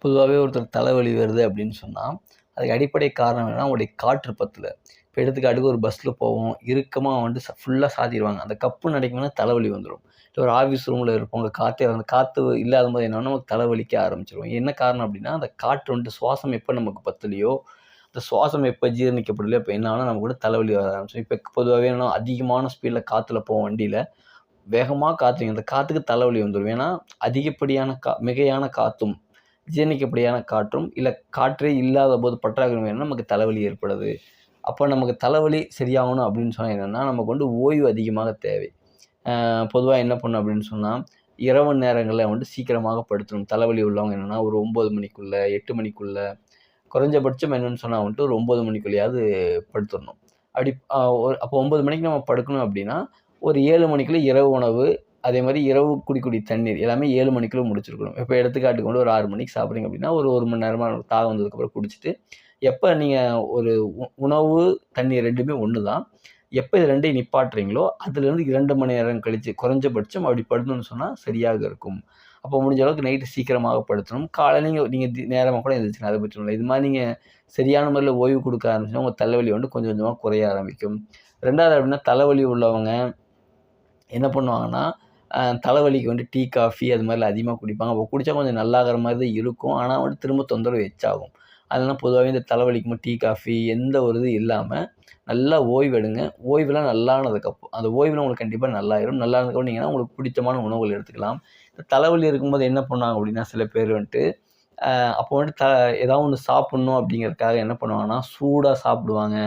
பொதுவாகவே ஒருத்தர் தலைவலி வருது அப்படின்னு சொன்னால் அதுக்கு அடிப்படை காரணம் என்னன்னா அவங்களுடைய காற்று பத்தல. இப்போ எடுத்துக்காட்டுக்கு ஒரு பஸ்ஸில் போவோம், இறுக்கமாக வந்து ஃபுல்லாக சாத்திடுவாங்க. அந்த கப்புன்னு அடைக்கும்போது தலைவலி வந்துடும். இல்லை ஒரு ஆஃபீஸ் ரூமில் இருப்போம், அங்கே காற்றே அந்த காற்று இல்லாத போது என்னன்னா நமக்கு தலைவலிக்க ஆரம்பிச்சிடும். என்ன காரணம் அப்படின்னா அந்த காற்று வந்துட்டு சுவாசம் எப்போ நமக்கு பத்தலையோ, அந்த சுவாசம் எப்போ ஜீரணிக்கப்படலையோ அப்போ என்ன ஆகும்னா நமக்கு கூட தலைவலி வர ஆரம்பிச்சிடும். இப்போ பொதுவாகவே என்னன்னா அதிகமான ஸ்பீடில் காற்றுல போவோம் வண்டியில், வேகமாக காற்று அந்த காற்றுக்கு தலைவலி வந்துடும். ஏன்னா அதிகப்படியான மிகையான காற்றும் ஜீரணிக்கப்படியான காற்றும், இல்லை காற்றே இல்லாத போது பற்றாக்குறை வேணும்னா நமக்கு தலைவலி ஏற்படுது. அப்போ நமக்கு தலைவலி சரியாகணும் அப்படின்னு சொன்னால் என்னென்னா, நமக்கு வந்து ஓய்வு அதிகமாக தேவை. பொதுவா என்ன பண்ணணும் அப்படின்னு சொன்னா, இரவு நேரங்கள்ல வந்துட்டு சீக்கிரமாக படுத்தணும். தலைவலி உள்ளவங்க என்னன்னா, ஒரு 9 மணிக்குள்ள, 8 மணிக்குள்ள, குறைஞ்சபட்சம் என்னன்னு சொன்னா வந்துட்டு ஒரு 9 மணிக்குள்ளயாவது படுத்துறணும். அப்படி அப்போ 9 மணிக்கு நம்ம படுக்கணும் அப்படின்னா, ஒரு 7 மணிக்குள்ள இரவு உணவு, அதேமாரி இரவு குடிக்கக்கூடிய தண்ணீர் எல்லாமே 7 மணிக்குள்ள முடிச்சிருக்கணும். இப்போ எடுத்துக்காட்டுக்கு வந்து ஒரு 6 மணிக்கு சாப்பிட்றீங்க அப்படின்னா, ஒரு 1 மணி நேரமா தாகம் வந்ததுக்கப்புறம் குடிச்சிட்டு, எப்போ நீங்க ஒரு உணவு, தண்ணீர் 2மே ஒண்ணு தான். எப்போ இது 2யும் நிப்பாட்டுறீங்களோ, அதுலேருந்து 2 மணி நேரம் கழிச்சு குறைஞ்சபட்சம் அப்படி படுத்தணும்னு சொன்னா சரியாக இருக்கும். அப்போ முடிஞ்ச அளவுக்கு நைட்டு சீக்கிரமாக படுத்தணும். காலையில நீங்க நீங்க நேரமா கூட எந்திரிச்சுக்கலாம். அத பத்தி ஒண்ணும் இல்ல. இது மாரி நீங்க சரியான முறையில ஓய்வு குடுக்க ஆரம்பிச்சீங்கன்னா, உங்க தலைவலி வந்து கொஞ்சம் கொஞ்சமா குறைய ஆரம்பிக்கும். 2வது அப்படின்னா, தலைவலி உள்ளவங்க என்ன பண்ணுவாங்கன்னா, தலைவலிக்கு வந்து டீ, காஃபி அது மாரிலாம் அதிகமா குடிப்பாங்க. அப்போ குடிச்சா கொஞ்சம் நல்லாகுற மாரி தான் இருக்கும். ஆனா வந்து திரும்ப தொந்தரவு எச்சாகும். அதனால பொதுவாவே இந்த தலைவலிக்கு டீ, காஃபி எந்த ஒரு இது இல்லாம, நல்லா ஓய்வெடுங்க. ஓய்வுலாம் நல்லானதுக்கப்புறம் அந்த ஓய்வுலாம் உங்களுக்கு கண்டிப்பா நல்லாயிரும். நல்லானதுக்கப்புறம் நீங்கன்னா, உங்களுக்கு பிடித்தமான உணவுகள் எடுத்துக்கலாம். இந்த தலைவலி இருக்கும்போது என்ன பண்ணுவாங்க அப்படின்னா, சில பேர் வந்துட்டு, அ அப்போ வந்துட்டு ஏதாவது ஒண்ணு சாப்பிடணும் அப்படிங்கிறதுக்காக என்ன பண்ணுவாங்கன்னா, சூடா சாப்பிடுவாங்க.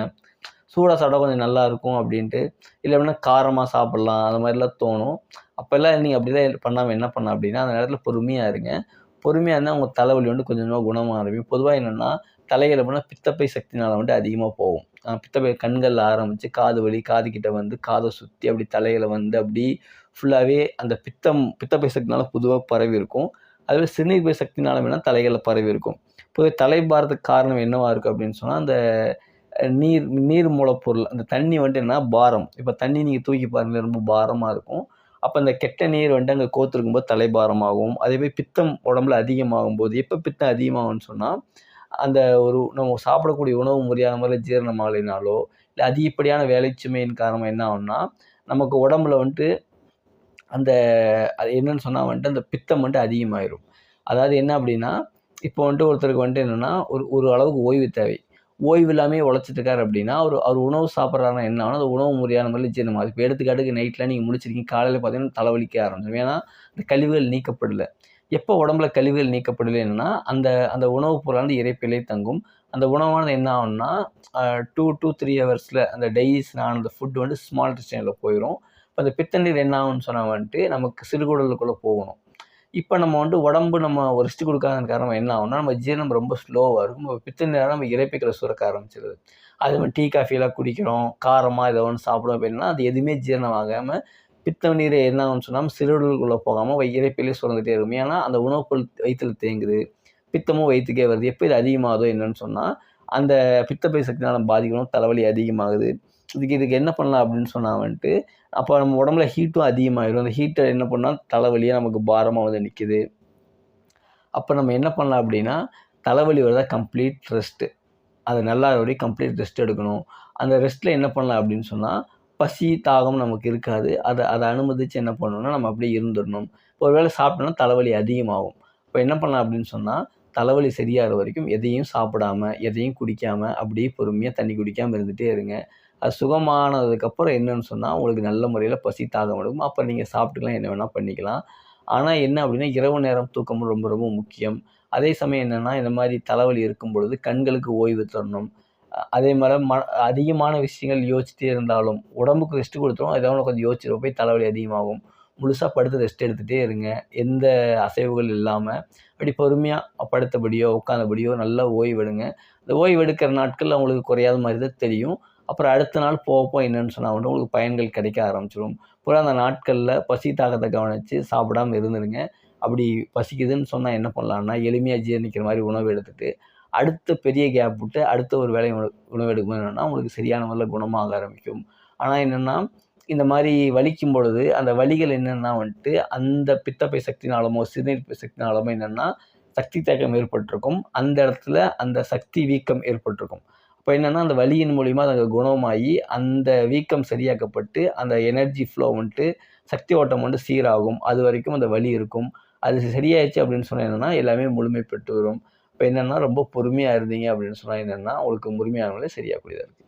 சூடா சாப்பிட்டா கொஞ்சம் நல்லாயிருக்கும் அப்படின்ட்டு, இல்ல அப்படின்னா காரமா சாப்பிடலாம், அந்த மாதிரிலாம் தோணும். அப்போல்லாம் நீங்க அப்படிலாம் பண்ணாம என்ன பண்ணலாம் அப்படின்னா, அந்த நேரத்தில பொறுமையா இருங்க. பொறுமையா இருந்தா உங்க தலைவலி வந்து கொஞ்சம் கொஞ்சமா குணமாக ஆரம்பிக்கும். பொதுவா என்னன்னா, தலைகள் அப்படின்னா பித்தப்பை சக்தினால வந்துட்டு அதிகமா போகும். பித்தப்பை கண்கள்ல ஆரம்பிச்சு காது வலி, காது கிட்ட வந்து காத சுத்தி அப்படி தலையில வந்து அப்படி ஃபுல்லாவே அந்த பித்தப்பை சக்தினால பொதுவா பரவி இருக்கும். அதுவே சிறுநீர்ப்பை சக்தினால வேணா தலைகள்ல பரவி இருக்கும். பொதுவா தலைபாரத்துக்கு காரணம் என்னவா இருக்கு அப்படின்னு சொன்னா, அந்த நீர் நீர் மூலப்பொருள். அந்த தண்ணி வந்துட்டு என்னன்னா பாரம். இப்ப தண்ணி நீங்க தூக்கி பாருங்களேன் ரொம்ப பாரமா இருக்கும். அப்ப அந்த கெட்ட நீர் வந்துட்டு அங்க கோர்த்திருக்கும்போது தலைபாரமாகும். அதேமாரி பித்தம் உடம்புல அதிகமாகும்போது, எப்ப பித்தம் அதிகமாகும்ன்னு சொன்னா, அந்த நம்ம சாப்பிடக்கூடிய உணவு முறையான முறையில ஜீரணம் ஆகலைனாலோ, இல்ல அதிகப்படியான வேலைச்சுமையின் காரணமா என்ன ஆகும்னா, நமக்கு உடம்புல வந்துட்டு அந்த அது என்னன்னு சொன்னா வந்துட்டு அந்த பித்தம் வந்துட்டு அதிகமாயிரும். அதாவது என்ன அப்டின்னா, இப்போ வந்துட்டு ஒருத்தருக்கு வந்துட்டு என்னன்னா, ஒரு ஒரு அளவுக்கு ஓய்வு தேவை. ஓய்வு இல்லாமயே உழைச்சிட்டு இருக்காரு அப்டின்னா, அவர் உணவு சாப்பிடுறாருன்னா என்ன ஆகும்னா, அந்த உணவு முறையான முறையில ஜீரணமாகும். இப்போ எடுத்துக்காட்டுக்கு நைட்லாம் நீங்க முழிச்சிருக்கீங்க, காலையில பார்த்தீங்கன்னா தலைவலிக்க ஆரம்பிச்சுரும். ஏன்னா, இந்த கழிவுகள் நீக்கப்படல. எப்போ உடம்புல கழிவுகள் நீக்கப்படலைன்னா, அந்த அந்த உணவுப் பொருளானது இரைப்பிலே தங்கும். அந்த உணவானது என்ன ஆகும்னா, 2 டூ 3 ஹவர்ஸ்ல அந்த டைஜஷன் ஆன அந்த ஃபுட் வந்து ஸ்மால் இன்டெஸ்டைன்ல போயிரும். இப்ப அந்த பித்த நீர் என்ன ஆகும்ன்னு சொன்னா வந்துட்டு, நமக்கு சிறுகுடலுக்குள்ள போகணும். இப்ப நம்ம வந்து உடம்பு நம்ம ஒரு ரெஸ்ட் குடுக்காதன் காரணமா என்ன ஆகும்னா, நம்ம ஜீரணம் ரொம்ப ஸ்லோவா இருக்கும். பித்த நீரா நம்ம இரைப்பைக்குள்ள சுரக்க ஆரம்பிச்சுருது. அதே மாரி டீ, காஃபிலாம் குடிக்கிறோம், காரமா ஏதோ ஒண்ணு சாப்பிடுறோம் அப்படின்னா, அது எதுவுமே ஜீரணம் ஆகாம, பித்த நீர் என்ன ஆகும்ன்னு சொன்னா, சிறுகுடலுக்குள்ள போகாம இரைப்பையிலே சுரந்துட்டே இருக்கும். ஏன்னா, அந்த உணவுப் பொருள் வயித்துல தேங்குது. பித்தமும் வயித்துக்கே வருது. எப்ப இது அதிகமாகுதோ என்னன்னு சொன்னா, அந்த பித்தப்பை சக்தினால பாதிக்கும். தலைவலி அதிகமாகுது. இதுக்கு என்ன பண்ணலாம் அப்படின்னு சொன்னா வந்துட்டு, அப்ப நம்ம உடம்புல ஹீட்டும் அதிகமாயிரும். அந்த ஹீட்ட என்ன பண்ணா தலைவலியா நமக்கு பாரமா வந்து நிக்குது. அப்ப நம்ம என்ன பண்ணலாம் அப்படின்னா, தலைவலி வருதா கம்ப்ளீட் ரெஸ்ட். அது நல்லாகுற வரைக்கும் கம்ப்ளீட் ரெஸ்ட் எடுக்கணும். அந்த ரெஸ்ட்ல என்ன பண்ணலாம் அப்படின்னு சொன்னா, பசி, தாகம் நமக்கு இருக்காது. அத அத அனுமதிச்சு என்ன பண்ணணும்னா, நம்ம அப்படியே இருந்துறணும். ஒரு வேளை சாப்பிட்டோம்னா தலைவலி அதிகமாகும். இப்ப என்ன பண்ணலாம் அப்படின்னு சொன்னா, தலைவலி சரியாகுற வரைக்கும் எதையும் சாப்பிடாம, எதையும் குடிக்காம, அப்படியே பொறுமையா தண்ணி குடிக்காம இருந்துட்டே இருங்க. அது சுகமானதுக்கப்புறம் என்னன்னு சொன்னா, உங்களுக்கு நல்ல முறையில பசி, தாகம் எடுக்கும். அப்ப நீங்க சாப்பிட்டுக்கலாம், என்ன வேணா பண்ணிக்கலாம். ஆனா என்ன அப்படின்னா, இரவு நேரம் தூக்கம் ரொம்ப ரொம்ப முக்கியம். அதே சமயம் என்னன்னா, இந்த மாரி தலைவலி இருக்கும் பொழுது கண்களுக்கு ஓய்வு தரணும். அதே மாரி அதிகமான விஷயங்கள் யோசிச்சுட்டே இருந்தாலும், உடம்புக்கு ரெஸ்ட் குடுத்துரும். ஏதோ ஒண்ணு கொஞ்சம் யோசிச்சிருப்ப போய் தலைவலி அதிகமாகும். முழுசா படுத்து ரெஸ்ட் எடுத்துட்டே இருங்க. எந்த அசைவுகள் இல்லாம, அப்படி பொறுமையா படுத்தபடியோ, உட்கார்ந்தபடியோ நல்லா ஓய்வெடுங்க. இந்த ஓய்வு எடுக்கிற நாட்கள்ல உங்களுக்கு குறையாத மாரி தான் தெரியும். அப்புறம் அடுத்த நாள் போக போக என்னன்னு சொன்னா வந்து உங்களுக்கு பயன்கள் கிடைக்க ஆரம்பிச்சுரும். பூரா அந்த நாட்கள்ல பசி தாகத்த கவனிச்சு சாப்பிடாம இருந்துருங்க. அப்படி பசிக்குதுன்னு சொன்னா என்ன பண்ணலாம்னா, எளிமையா ஜீரணிக்கிற மாரி உணவு எடுத்துட்டு, அடுத்த பெரிய கேப் விட்டு அடுத்த ஒரு வேளை உணவு எடுக்கும்போது என்னன்னா, உங்களுக்கு சரியான முறையில குணமாக ஆரம்பிக்கும். ஆனா என்னன்னா, இந்த மாரி வலிக்கும் பொழுது, அந்த வலிகள் என்னன்னா வந்துட்டு, அந்த பித்தப்பை சக்தினாலமோ, சிறுநீர்ப்பை சக்தினாலமோ என்னன்னா, சக்தி தேக்கம் ஏற்பட்டிருக்கும். அந்த இடத்துல அந்த சக்தி வீக்கம் ஏற்பட்டிருக்கும். அப்ப என்னன்னா, அந்த வலியின் மூலியமா அது குணமாயி, அந்த வீக்கம் சரியாக்கப்பட்டு, அந்த எனர்ஜி ஃப்ளோ வந்துட்டு சக்தி ஓட்டம் வந்து சீராகும். அதுவரைக்கும் அந்த வலி இருக்கும். அது சரியாயிருச்சு அப்படின்னு சொன்னா என்னன்னா, எல்லாமே முழுமை பெற்று வரும். இப்ப என்னன்னா, ரொம்ப பொறுமையா இருந்தீங்க அப்படின்னு சொன்னா என்னன்னா, உங்களுக்கு முழுமையான நிலை சரியாகக்கூடியதா இருக்கு.